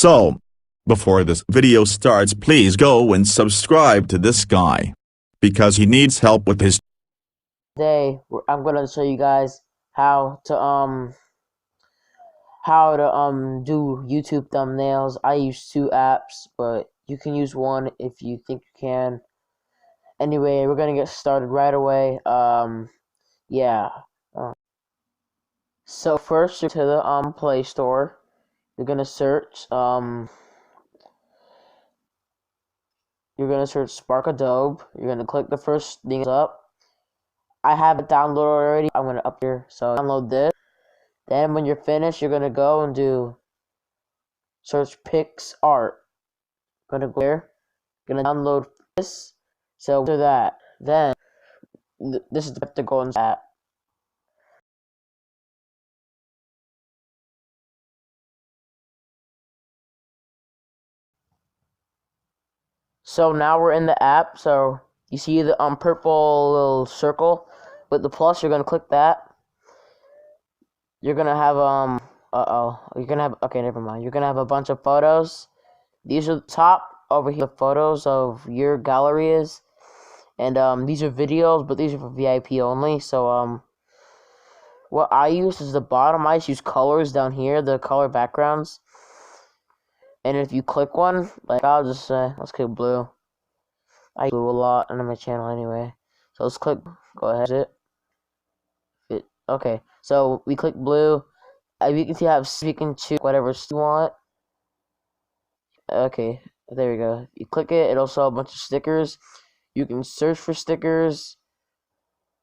So, before this video starts, please go and subscribe to this guy, because he needs help with his. Today I'm gonna show you guys how to do YouTube thumbnails. I use 2 apps, but you can use one if you think you can. Anyway, we're gonna get started right away. Yeah. So first, you're to the Play Store. You're gonna search Spark Adobe. You're gonna click the first thing up. I have it downloaded already. I'm gonna up here. So download this. Then when you're finished, you're gonna go and do search PicsArt. Gonna go there. Gonna download this. So after that, then this is the go in the app. So now we're in the app. So you see the purple little circle with the plus. You're gonna click that. You're gonna have You're gonna have, okay, never mind. You're gonna have a bunch of photos. These are the top over here. The photos of your gallery is, and these are videos, but these are for VIP only. So what I use is the bottom. I just use colors down here, the color backgrounds. And if you click one, like I'll just say, let's click blue. I use blue a lot on my channel anyway. So let's click, go ahead, okay. So we click blue. As you can see, you can choose whatever you want. Okay, there we go. You click it, it'll show a bunch of stickers. You can search for stickers.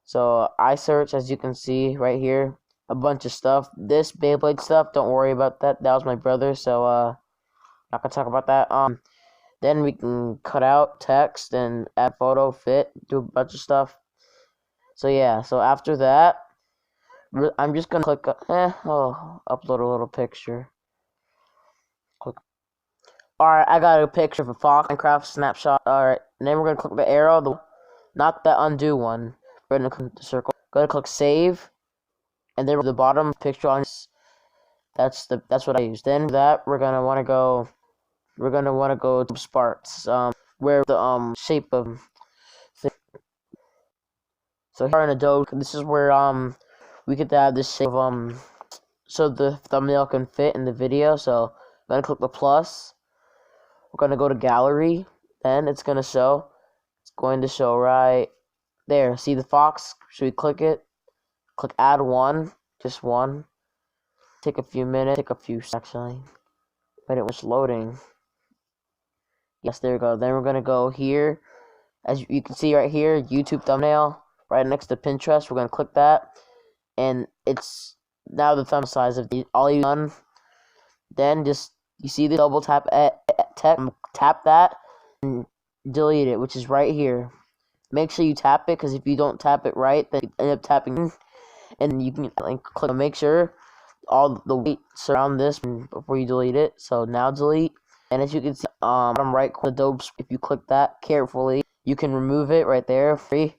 So I search, as you can see right here, a bunch of stuff. This Beyblade stuff, don't worry about that. That was my brother, so not gonna talk about that. Then we can cut out text and add photo, fit, do a bunch of stuff. So yeah, so after that, I'm just gonna click, I'll upload a little picture. Click. Alright, I got a picture of a Fox Minecraft snapshot. Alright, and then we're gonna click the arrow, not the undo one. We're gonna click the circle. Go to click save, and then the bottom picture on that's what I use. Then that we're gonna wanna go to Sparks, where the shape of thing. So here in Adobe, this is where we could have this shape of so the thumbnail can fit in the video. So I'm gonna click the plus. We're gonna go to gallery, then it's going to show right there. See the fox? Should we click it? Click add one, just one. Take a few minutes, actually. But it was loading. Yes, there we go. Then we're gonna go here. As you can see right here, YouTube thumbnail, right next to Pinterest. We're gonna click that, and it's now the thumb size of the all you done. Then just you see the double tap tap that and delete it, which is right here. Make sure you tap it, because if you don't tap it right, then you end up tapping, and you can click. Make sure all the weight surround this before you delete it. So now delete, and as you can see, bottom right corner, Adobe. If you click that carefully, you can remove it right there, free.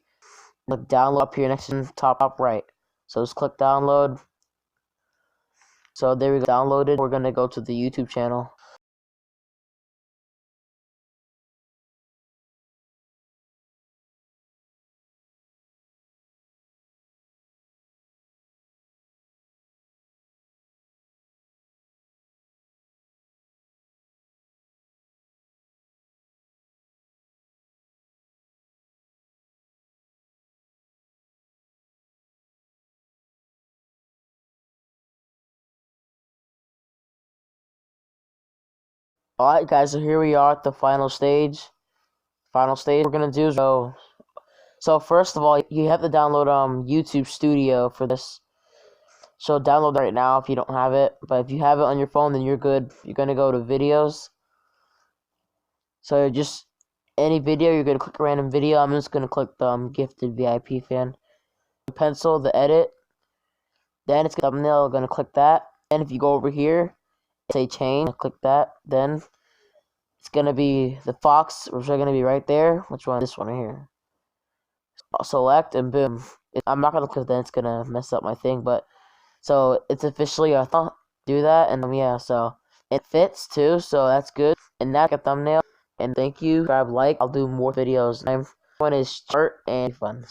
Click download up here next to top right. So just click download. So there we go, downloaded. We're gonna go to the YouTube channel. Alright guys, so here we are at the final stage. We're gonna do so first of all, you have to download YouTube Studio for this. So download that right now if you don't have it. But if you have it on your phone, then you're good. You're gonna go to videos. So just any video, you're gonna click a random video. I'm just gonna click the gifted VIP fan. Pencil, the edit. Then it's thumbnail, gonna click that. And if you go over here, say change, click that. Then it's gonna be the fox, which are gonna be right there. Which one? This one right here. Select and boom. I'm not gonna click that, it's gonna mess up my thing, but so it's officially do that, and yeah, so It fits too, so that's good. And that's a thumbnail. And thank you. Subscribe, like. I'll do more videos. One is short and fun.